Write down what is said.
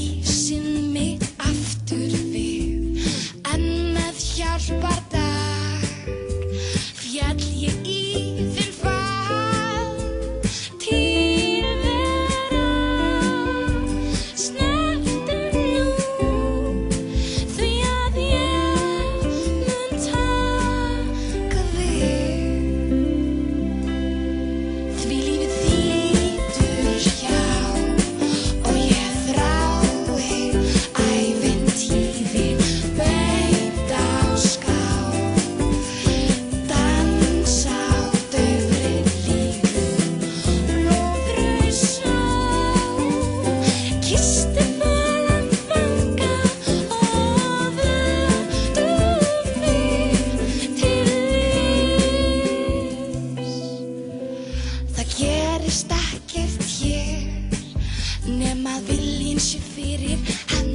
ísinn mig aftur við, en með hjálpardag féll ég í þinn faðm til vera. Snertu nú, því að ég mun taka við. Því lífið þýtur hjá og ég þrái ævintýri beint á ská. Dans á daufri línu, lóðraus snjó, kyssti fölan fanga og vöktu mig til lífs. Það gerist ekkert hér nema viljinn sé fyrir hendi.